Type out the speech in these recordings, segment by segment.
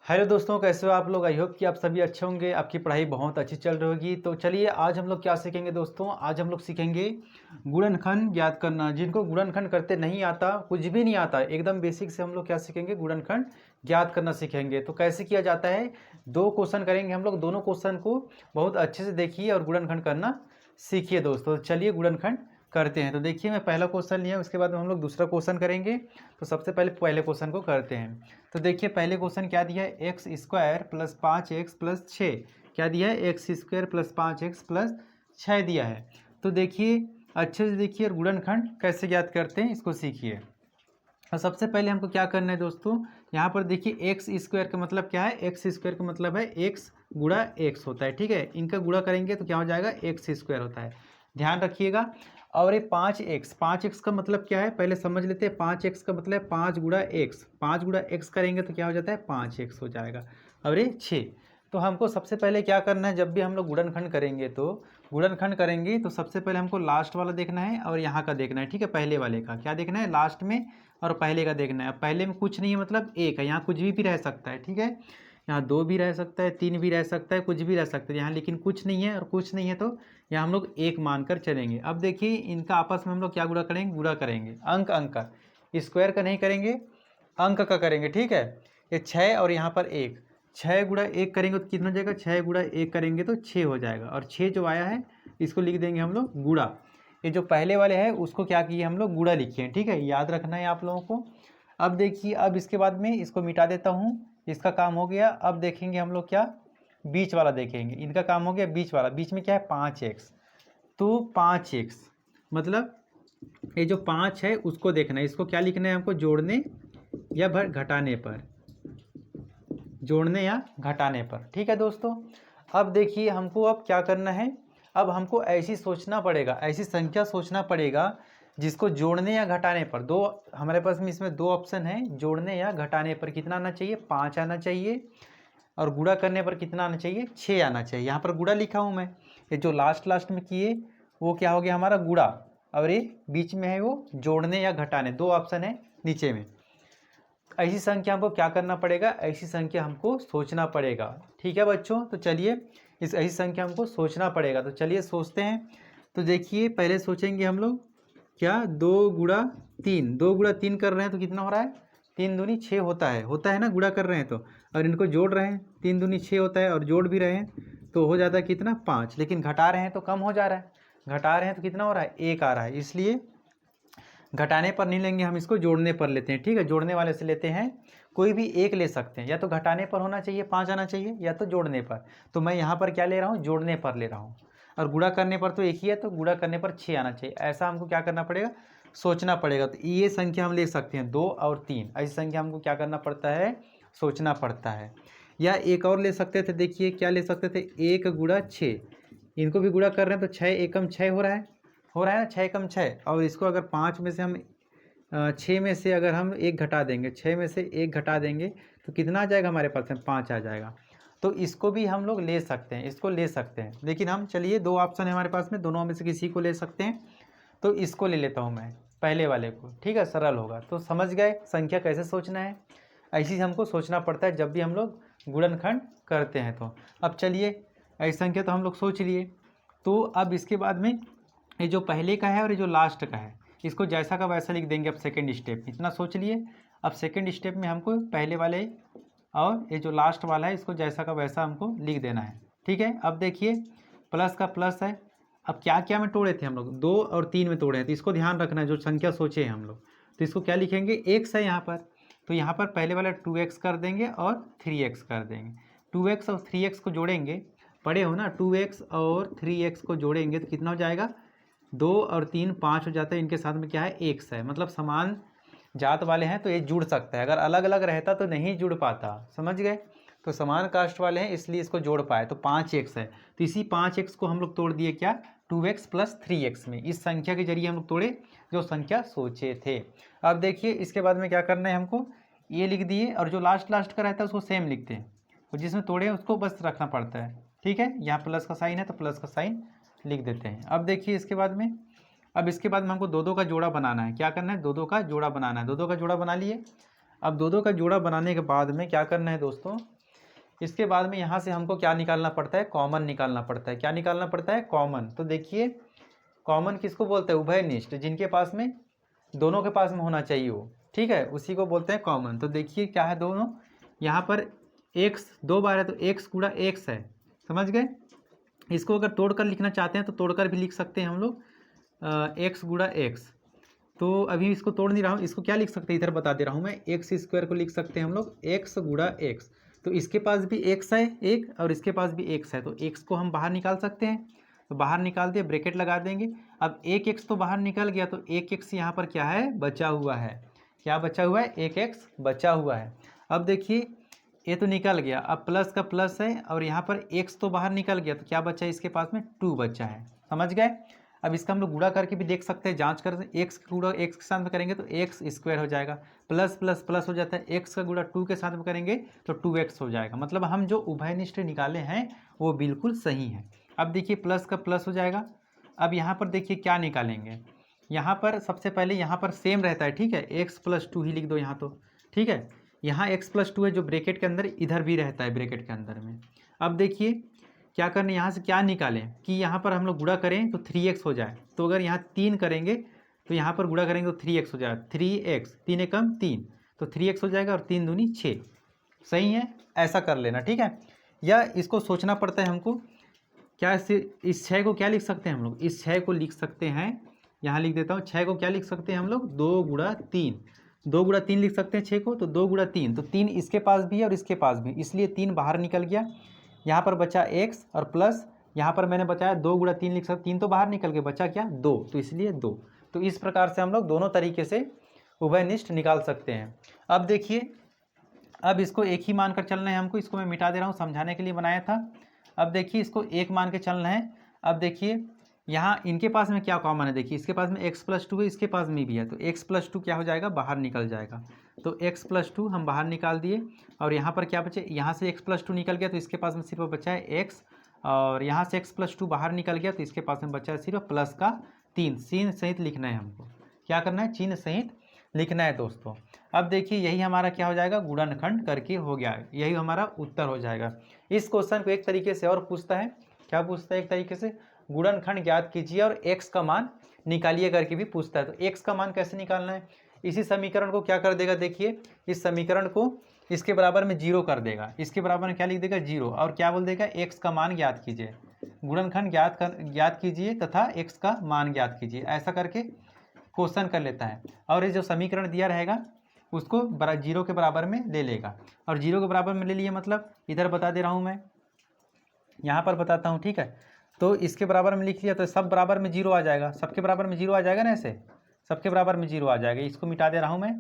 Hello दोस्तों, कैसे हो आप लोग। आई होप कि आप सभी अच्छे होंगे, आपकी पढ़ाई बहुत अच्छी चल रही होगी। तो चलिए आज हम लोग क्या सीखेंगे दोस्तों। आज हम लोग सीखेंगे गुणनखंड ज्ञात करना। जिनको गुणनखंड करते नहीं आता, कुछ भी नहीं आता, एकदम बेसिक से हम लोग क्या सीखेंगे, गुणनखंड ज्ञात करना सीखेंगे। तो कैसे किया जाता है, दो क्वेश्चन करेंगे हम लोग। दोनों क्वेश्चन को बहुत अच्छे से देखिए और गुणनखंड करना सीखिए दोस्तों। चलिए गुणनखंड करते हैं। तो देखिए मैं पहला क्वेश्चन लिया, उसके बाद में हम लोग दूसरा क्वेश्चन करेंगे। तो सबसे पहले क्वेश्चन को करते हैं। तो देखिए पहले क्वेश्चन क्या दिया है, x square plus 5x plus 6। क्या दिया है, x square plus 5x plus 6 दिया है। तो देखिए अच्छे से देखिए और गुणनखंड कैसे ज्ञात करते हैं इसको सीखिए। और सबसे पहले हमको क्या करना है दोस्तों, यहाँ पर देखिए एक्स स्क्वायर का मतलब क्या है, एक्स स्क्वायर का मतलब है एक्स गुणा एक्स होता है। ठीक है, इनका गुणा करेंगे तो क्या हो जाएगा, एक्स स्क्वायर होता है, ध्यान रखिएगा। और ये 5x का मतलब क्या है, पहले समझ लेते हैं। 5x का मतलब है 5 गुणा एक्स, 5 गुणा एक्स करेंगे तो क्या हो जाता है, 5x हो जाएगा। और ये 6। तो हमको सबसे पहले क्या करना है, जब भी हम लोग गुणनखंड करेंगे तो सबसे पहले हमको लास्ट वाला देखना है और यहाँ का देखना है। ठीक है, पहले वाले का क्या देखना है, लास्ट में, और पहले का देखना है। पहले में कुछ नहीं है मतलब एक है, यहाँ कुछ भी रह सकता है। ठीक है, यहाँ 2 भी रह सकता है, 3 भी रह सकता है, कुछ भी रह सकता है यहाँ, लेकिन कुछ नहीं है और कुछ नहीं है तो यहाँ हम लोग एक मानकर चलेंगे। अब देखिए इनका आपस में हम लोग क्या गुणा करेंगे, गुणा करेंगे अंक का, स्क्वायर का नहीं करेंगे, अंक का करेंगे। ठीक है, ये 6 और यहाँ पर 1, 6 गुणा 1 करेंगे तो कितना हो जाएगा, 6 गुणा 1 करेंगे तो 6 हो जाएगा। और 6 जो आया है इसको लिख देंगे हम लोग गुणा। ये जो पहले वाले हैं उसको क्या किए हम लोग, गुणा लिखे हैं। ठीक है, याद रखना है आप लोगों को। अब देखिए, अब इसके बाद में इसको मिटा देता हूँ, इसका काम हो गया। अब देखेंगे हम लोग क्या, बीच वाला देखेंगे। इनका काम हो गया बीच वाला, बीच में क्या है 5x। तो 5x मतलब ये जो 5 है उसको देखना है, इसको क्या लिखना है हमको, जोड़ने या घटाने पर, जोड़ने या घटाने पर। ठीक है दोस्तों, अब देखिए हमको अब क्या करना है, अब हमको ऐसी सोचना पड़ेगा, ऐसी संख्या सोचना पड़ेगा जिसको जोड़ने या घटाने पर, दो हमारे पास में इसमें दो ऑप्शन है, जोड़ने या घटाने पर कितना आना चाहिए, 5 आना चाहिए, और गुणा करने पर कितना आना चाहिए, 6 आना चाहिए। यहाँ पर गुणा लिखा हूँ मैं, ये जो लास्ट में किए वो क्या हो गया हमारा, गुणा, और ये बीच में है वो जोड़ने या घटाने, दो ऑप्शन है नीचे में। ऐसी संख्या हमको क्या करना पड़ेगा, ऐसी संख्या हमको सोचना पड़ेगा। ठीक है बच्चों, तो चलिए इस ऐसी संख्या हमको सोचना पड़ेगा। तो चलिए सोचते हैं। तो देखिए पहले सोचेंगे हम लोग क्या, 2 गुणा 3, 2 गुणा 3 कर रहे हैं तो कितना हो रहा है, 3 दूनी 6 होता है ना, गुणा कर रहे हैं तो, और इनको जोड़ रहे हैं, 3 दूनी 6 होता है, और जोड़ भी रहे हैं तो हो जाता है कितना, 5। लेकिन घटा रहे हैं तो कम हो जा रहा है, घटा रहे हैं तो कितना हो रहा है, 1 आ रहा है। इसलिए घटाने पर नहीं लेंगे हम, इसको जोड़ने पर लेते हैं। ठीक है, जोड़ने वाले से लेते हैं, कोई भी एक ले सकते हैं, या तो घटाने पर होना चाहिए 5 आना चाहिए, या तो जोड़ने पर। तो मैं यहाँ पर क्या ले रहा हूँ, जोड़ने पर ले रहा हूँ। और गुणा करने पर तो एक ही है, तो गुणा करने पर 6 आना चाहिए। ऐसा हमको क्या करना पड़ेगा, सोचना पड़ेगा। तो ये संख्या हम ले सकते हैं 2 और 3, ऐसी संख्या हमको क्या करना पड़ता है, सोचना पड़ता है। या एक और ले सकते थे, देखिए क्या ले सकते थे, 1 गुणा 6, इनको भी गुणा कर रहे हैं तो 6 एकम 6 हो रहा है, ना, 6 एकम 6। और इसको अगर 5 में से हम 6 में से अगर हम 1 घटा देंगे, 6 में से 1 घटा देंगे तो कितना आ जाएगा हमारे पास में, 5 आ जाएगा। तो इसको भी हम लोग ले सकते हैं, इसको ले सकते हैं। लेकिन हम चलिए दो ऑप्शन है हमारे पास में, दोनों में से किसी को ले सकते हैं। तो इसको ले लेता हूँ मैं, पहले वाले को। ठीक है, सरल होगा। तो समझ गए संख्या कैसे सोचना है, ऐसी हमको सोचना पड़ता है जब भी हम लोग गुणनखंड करते हैं। तो अब चलिए ऐसी संख्या तो हम लोग सोच लिए। तो अब इसके बाद में ये जो पहले का है और ये जो लास्ट का है, इसको जैसा का वैसा लिख देंगे। अब सेकंड स्टेप इतना सोच लिए। अब सेकंड स्टेप में हमको पहले वाले और ये जो लास्ट वाला है इसको जैसा का वैसा हमको लिख देना है। ठीक है, अब देखिए प्लस का प्लस है। अब क्या क्या में तोड़े थे हम लोग, 2 और 3 में तोड़े हैं, तो इसको ध्यान रखना है, जो संख्या सोचे हैं हम लोग। तो इसको क्या लिखेंगे, एक्स है यहाँ पर, तो यहाँ पर पहले वाला 2x कर देंगे और 3x कर देंगे। 2x और 3x को जोड़ेंगे, पढ़े हो ना, 2x और 3x को जोड़ेंगे तो कितना हो जाएगा, 2 और 3 5 हो जाता है। इनके साथ में क्या है, एक्स है, मतलब समान जात वाले हैं तो ये जुड़ सकता है। अगर अलग अलग रहता तो नहीं जुड़ पाता, समझ गए। तो समान कास्ट वाले हैं इसलिए इसको जोड़ पाए, तो 5x है। तो इसी 5x को हम लोग तोड़ दिए क्या, 2x प्लस 3x में। इस संख्या के जरिए हम लोग तोड़े जो संख्या सोचे थे। अब देखिए इसके बाद में क्या करना है हमको, ये लिख दिए, और जो लास्ट का रहता है उसको सेम लिखते हैं, और जिसमें तोड़े उसको बस रखना पड़ता है। ठीक है, यहाँ प्लस का साइन है तो प्लस का साइन लिख देते हैं। अब देखिए इसके बाद में, अब इसके बाद में हमको दो का जोड़ा बनाना है। क्या करना है, दो का जोड़ा बनाना है। दो का जोड़ा बना लिए। अब दो का जोड़ा बनाने के बाद में क्या करना है दोस्तों, इसके बाद में यहाँ से हमको क्या निकालना पड़ता है, कॉमन निकालना पड़ता है। क्या निकालना पड़ता है, कॉमन। तो देखिए कॉमन किसको बोलते हैं, उभयनिष्ठ, जिनके पास में दोनों के पास में होना चाहिए वो, ठीक है, उसी को बोलते हैं कॉमन। तो देखिए क्या है, दोनों यहाँ पर x 2 बार है तो x गुणा x है, समझ गए। इसको अगर तोड़कर लिखना चाहते हैं तो तोड़कर भी लिख सकते हैं हम लोग, x गुणा x। तो अभी इसको तोड़ नहीं रहा हूँ, इसको क्या लिख सकते हैं, इधर बता दे रहा हूँ मैं, एक्स स्क्वायर को लिख सकते हैं हम लोग x गुणा x। तो इसके पास भी x है एक और इसके पास भी x है, तो x को हम बाहर निकाल सकते हैं। तो बाहर निकाल दिए, ब्रैकेट लगा देंगे। अब एक x तो बाहर निकल गया, तो एक x यहाँ पर क्या है, बचा हुआ है। क्या बचा हुआ है, एक x बचा हुआ है। अब देखिए ये तो निकल गया, अब प्लस का प्लस है और यहाँ पर x तो बाहर निकल गया, तो क्या बचा है, इसके पास में 2 बचा है, समझ गए। अब इसका हम लोग गुणा करके भी देख सकते हैं, जांच कर, x का गुणा x के साथ में करेंगे तो x स्क्वायर हो जाएगा, प्लस प्लस प्लस हो जाता है, x का गुणा 2 के साथ में करेंगे तो 2x हो जाएगा। मतलब हम जो उभयनिष्ठ निकाले हैं वो बिल्कुल सही है। अब देखिए प्लस का प्लस हो जाएगा। अब यहाँ पर देखिए क्या निकालेंगे, यहाँ पर सबसे पहले यहाँ पर सेम रहता है, ठीक है, x + 2 ही लिख दो यहाँ, तो ठीक है, यहाँ x + 2 है जो ब्रैकेट के अंदर, इधर भी रहता है ब्रैकेट के अंदर में। अब देखिए क्या करना है, यहाँ से क्या निकालें कि यहाँ पर हम लोग गुणा करें तो 3x हो जाए। तो अगर यहाँ 3 करेंगे तो यहाँ पर गुणा करेंगे तो 3x हो जाएगा, 3x, 3 एकम 3, तो 3x हो जाएगा और 3 दूनी 6। सही है, ऐसा कर लेना, ठीक है। या इसको सोचना पड़ता है हमको, क्या इस 6 को क्या लिख सकते हैं हम लोग, इस 6 को लिख सकते हैं, यहाँ लिख देता हूँ, 6 को क्या लिख सकते हैं हम लोग, 2 गुणा 3, 2 गुणा 3 लिख सकते हैं 6 को, तो 2 गुणा 3, तो 3 इसके पास भी है और इसके पास भी, इसलिए 3 बाहर निकल गया। यहाँ पर बचा x और प्लस यहाँ पर मैंने बचाया 2 गुणा 3 लिख सकते, 3 तो बाहर निकल के बचा क्या, 2, तो इसलिए 2। तो इस प्रकार से हम लोग दोनों तरीके से उभयनिष्ठ निकाल सकते हैं। अब देखिए, अब इसको एक ही मानकर चलना है हमको, इसको मैं मिटा दे रहा हूँ, समझाने के लिए बनाया था। अब देखिए इसको एक मान के चलना है। अब देखिए यहाँ इनके पास में क्या कॉमन है, देखिए इसके पास में x + 2 है, इसके पास में भी है, तो x + 2 क्या हो जाएगा, बाहर निकल जाएगा। तो x + 2 हम बाहर निकाल दिए और यहाँ पर क्या बचे, यहाँ से x + 2 निकल गया तो इसके पास में सिर्फ बचा है x, और यहाँ से x + 2 बाहर निकल गया तो इसके पास में बचा है सिर्फ प्लस का 3। चिन्ह सहित लिखना है हमको, क्या करना है, चिन्ह सहित लिखना है दोस्तों। अब देखिए यही हमारा क्या हो जाएगा, गुणनखंड करके हो गया, यही हमारा उत्तर हो जाएगा। इस क्वेश्चन को एक तरीके से और पूछता है, क्या पूछता है, एक तरीके से गुणनखंड ज्ञात कीजिए और x का मान निकालिए करके भी पूछता है। तो x का मान कैसे निकालना है, इसी समीकरण को क्या कर देगा, देखिए इस समीकरण को इसके बराबर में 0 कर देगा, इसके बराबर में क्या लिख देगा, 0, और क्या बोल देगा, x का मान ज्ञात कीजिए, गुणनखंड ज्ञात कीजिए तथा x का मान ज्ञात कीजिए, ऐसा करके क्वेश्चन कर लेता है। और ये जो समीकरण दिया रहेगा उसको 0 के बराबर में ले लेगा, और 0 के बराबर में ले लिए मतलब इधर बता दे रहा हूँ मैं, यहाँ पर बताता हूँ, ठीक है। तो इसके बराबर में लिख लिया तो सब बराबर में 0 आ जाएगा, सबके बराबर में 0 आ जाएगा ना, ऐसे सबके बराबर में 0 आ जाएगा। इसको मिटा दे रहा हूँ मैं,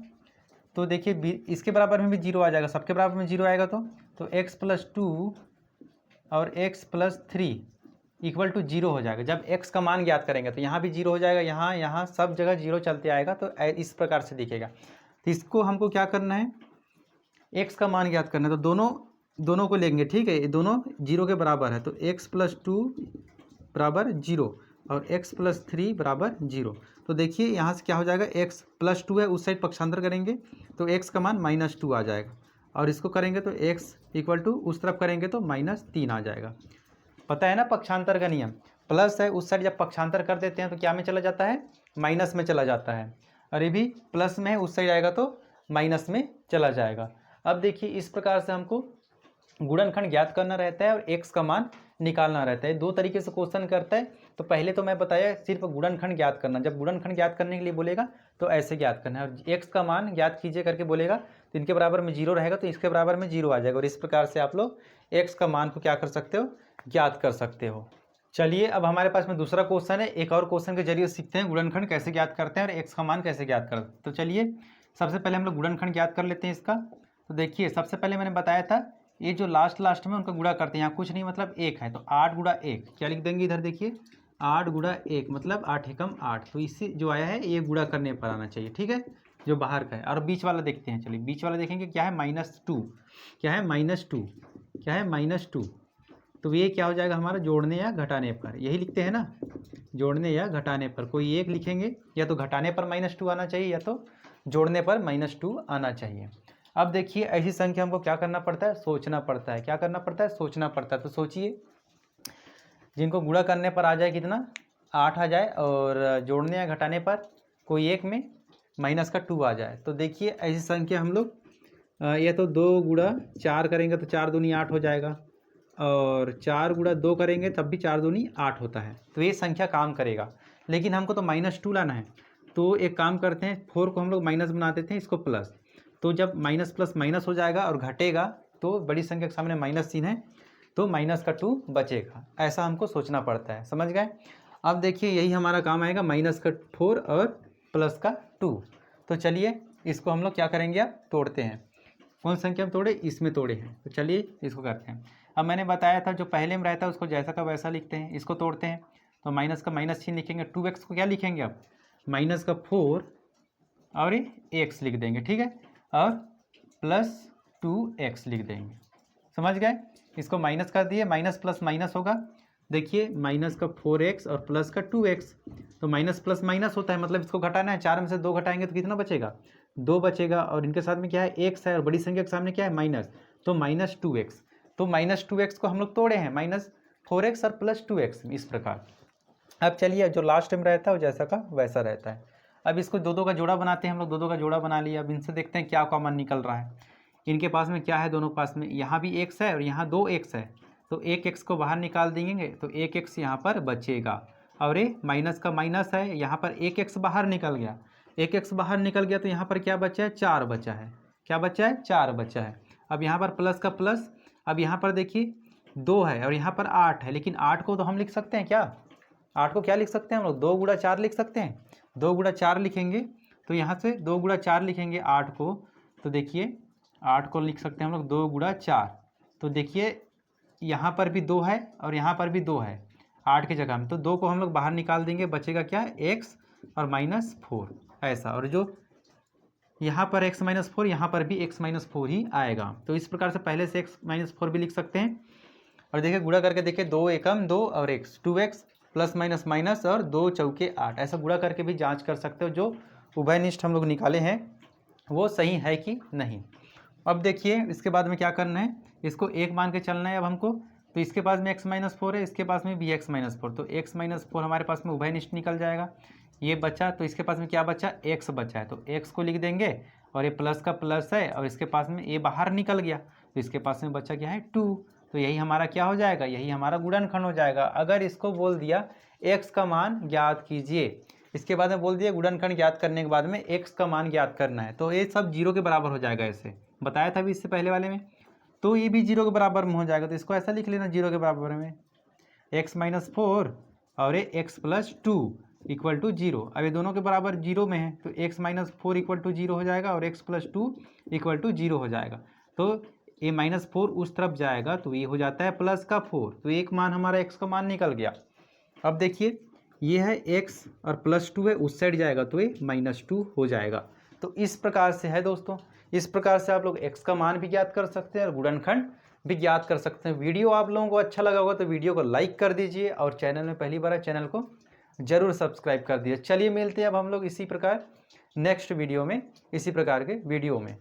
तो देखिए इसके बराबर में भी 0 आ जाएगा, सबके बराबर में 0 आएगा तो x + 2 और x + 3 = 0 हो जाएगा। जब x का मान ज्ञात करेंगे तो यहाँ भी 0 हो जाएगा, यहाँ सब जगह 0 चलते आएगा, तो इस प्रकार से दिखेगा। तो इसको हमको क्या करना है, x का मान ज्ञात करना है, तो दोनों को लेंगे, ठीक है, ये दोनों 0 के बराबर है, तो x + 2 बराबर 0 और x + 3 बराबर 0। तो देखिए यहाँ से क्या हो जाएगा, x + 2 है, उस साइड पक्षांतर करेंगे तो x का मान -2 आ जाएगा, और इसको करेंगे तो x = उस तरफ करेंगे तो -3 आ जाएगा। पता है ना पक्षांतर का नियम, प्लस है उस साइड जब पक्षांतर कर देते हैं तो क्या में चला जाता है, माइनस में चला जाता है, और ये भी प्लस में है, उस साइड आएगा तो माइनस में चला जाएगा। अब देखिए इस प्रकार से हमको गुणनखंड ज्ञात करना रहता है और x का मान निकालना रहता है। दो तरीके से क्वेश्चन करता है, तो पहले तो मैं बताया सिर्फ गुणनखंड ज्ञात करना, जब गुणनखंड ज्ञात करने के लिए बोलेगा तो ऐसे ज्ञात करना है, और x का मान ज्ञात कीजिए करके बोलेगा तो इनके बराबर में 0 रहेगा तो इसके बराबर में 0 आ जाएगा, और इस प्रकार से आप लोग x का मान को क्या कर सकते हो, ज्ञात कर सकते हो। चलिए अब हमारे पास में दूसरा क्वेश्चन है, एक और क्वेश्चन के जरिए सीखते हैं गुणनखंड कैसे ज्ञात करते हैं और x का मान कैसे ज्ञात करते हैं। तो चलिए सबसे पहले हम लोग गुणनखंड ज्ञात कर लेते हैं इसका। तो देखिए सबसे पहले मैंने बताया था ये जो लास्ट में उनका गुणा करते हैं, यहाँ कुछ नहीं मतलब 1 है, तो 8 × 1 क्या लिख देंगे इधर, देखिए 8 × 1 मतलब 8 एकम 8, तो इससे जो आया है ये गुणा करने पर आना चाहिए, ठीक है, जो बाहर का है। और बीच वाला देखते हैं, चलिए बीच वाला देखेंगे क्या है, -2, क्या है -2, क्या है -2, तो ये क्या हो जाएगा हमारा, जोड़ने या घटाने पर, यही लिखते हैं ना, जोड़ने या घटाने पर कोई एक लिखेंगे, या तो घटाने पर -2 आना चाहिए या तो जोड़ने पर -2 आना चाहिए। अब देखिए ऐसी संख्या हमको क्या करना पड़ता है, सोचना पड़ता है। क्या करना पड़ता है, सोचना पड़ता है। तो सोचिए, जिनको गुणा करने पर आ जाए कितना, 8 आ जाए, और जोड़ने या घटाने पर कोई एक में माइनस का 2 आ जाए। तो देखिए ऐसी संख्या हम लोग या तो 2 गुणा 4 करेंगे तो 4 दूनी 8 हो जाएगा, और 4 गुणा 2 करेंगे तब भी 4 दूनी 8 होता है। तो ये संख्या काम करेगा, लेकिन हमको तो -2 लाना है। तो एक काम करते हैं, 4 को हम लोग माइनस बना देते हैं, इसको प्लस। तो जब माइनस प्लस माइनस हो जाएगा और घटेगा, तो बड़ी संख्या के सामने माइनस चिन्ह है, तो माइनस का 2 बचेगा। ऐसा हमको सोचना पड़ता है, समझ गए। अब देखिए यही हमारा काम आएगा, माइनस का 4 और प्लस का 2। तो चलिए इसको हम लोग क्या करेंगे, अब तोड़ते हैं। कौन संख्या में तोड़े, इसमें तोड़े हैं। तो चलिए इसको करते हैं। अब मैंने बताया था जो पहले में रहता है उसको जैसा का वैसा लिखते हैं। इसको तोड़ते हैं, तो माइनस का माइनस चिन्ह लिखेंगे, 2x को क्या लिखेंगे, अब माइनस का 4 और ये x लिख देंगे, ठीक है, और प्लस 2x लिख देंगे। समझ गए। इसको माइनस कर दिए, माइनस प्लस माइनस होगा। देखिए माइनस का 4x और प्लस का 2x, तो माइनस प्लस माइनस होता है, मतलब इसको घटाना है। 4 में से 2 घटाएंगे तो कितना बचेगा, 2 बचेगा, और इनके साथ में क्या है, x है, और बड़ी संख्या के सामने क्या है, माइनस, तो -2x। तो -2x को हम लोग तोड़े हैं, -4x और प्लस 2x, इस प्रकार। अब चलिए जो लास्ट में रहता है वो जैसा का वैसा रहता है। अब इसको दो का जोड़ा बनाते हैं हम लोग, दो का जोड़ा बना लिया। अब इनसे देखते हैं क्या कॉमन निकल रहा है। इनके पास में क्या है, दोनों के पास में यहाँ भी x है और यहाँ 2x है, तो एक x को बाहर निकाल देंगे तो एक x यहाँ पर बचेगा, और ये माइनस का माइनस है, यहाँ पर एक x बाहर निकल गया। एक x बाहर निकल गया तो यहाँ पर क्या बचा है, 4 बचा है। क्या बचा है, 4 बचा है। अब यहाँ पर प्लस का प्लस, अब यहाँ पर देखिए 2 है और यहाँ पर 8 है, लेकिन 8 को तो हम लिख सकते हैं क्या, 8 को क्या लिख सकते हैं हम लोग, 2 गुणा 4 लिख सकते हैं। 2 गुणा 4 लिखेंगे, तो यहाँ से 2 गुणा 4 लिखेंगे 8 को, तो देखिए 8 को लिख सकते हैं हम लोग 2 गुणा 4। तो देखिए यहाँ पर भी 2 है और यहाँ पर भी 2 है 8 की जगह में, तो 2 को हम लोग बाहर निकाल देंगे, बचेगा क्या, x और -4, ऐसा। और जो यहाँ पर x -4, यहाँ पर भी x -4 ही आएगा। तो इस प्रकार से पहले से x -4 भी लिख सकते हैं। और देखिए गुणा करके देखिए, 2 एकम 2 और x, 2x plus minus minus, और 2 चौके 8, ऐसा गुणा करके भी जांच कर सकते हो जो उभयनिष्ठ हम लोग निकाले हैं वो सही है कि नहीं। अब देखिए इसके बाद में क्या करना है, इसको एक मान के चलना है अब हमको। तो इसके पास में x -4 है, इसके पास में भी x -4, तो x -4 हमारे पास में उभयनिष्ठ निकल जाएगा। ये बचा, तो इसके पास में क्या बचा, x बचा है, तो x को लिख देंगे, और ये प्लस का प्लस है और इसके पास में ये बाहर निकल गया, तो इसके पास में बचा क्या है, 2। तो यही हमारा क्या हो जाएगा, यही हमारा गुणनखंड हो जाएगा। अगर इसको बोल दिया x का मान ज्ञात कीजिए, इसके बाद में बोल दिया गुणनखंड ज्ञात करने के बाद में x का मान ज्ञात करना है, तो ये सब 0 के बराबर हो जाएगा। ऐसे बताया था अभी इससे पहले वाले में, तो ये भी 0 के बराबर में हो जाएगा। तो इसको ऐसा लिख लेना, 0 के बराबर में x -4 और ये x + 2 = 0। अब ये दोनों के बराबर 0 में है, तो x -4 = 0 हो जाएगा और x + 2 = 0 हो जाएगा। तो ये -4 उस तरफ जाएगा तो ये हो जाता है प्लस का 4, तो एक मान हमारा x का मान निकल गया। अब देखिए ये है x और +2 है, उस साइड जाएगा तो ये -2 हो जाएगा। तो इस प्रकार से है दोस्तों, इस प्रकार से आप लोग x का मान भी ज्ञात कर सकते हैं और गुणनखंड भी ज्ञात कर सकते हैं। वीडियो आप लोगों को अच्छा लगा होगा तो वीडियो को लाइक कर दीजिए, और चैनल में पहली बार है चैनल को जरूर सब्सक्राइब कर दीजिए। चलिए मिलते हैं अब हम लोग इसी प्रकार नेक्स्ट वीडियो में, इसी प्रकार के वीडियो में।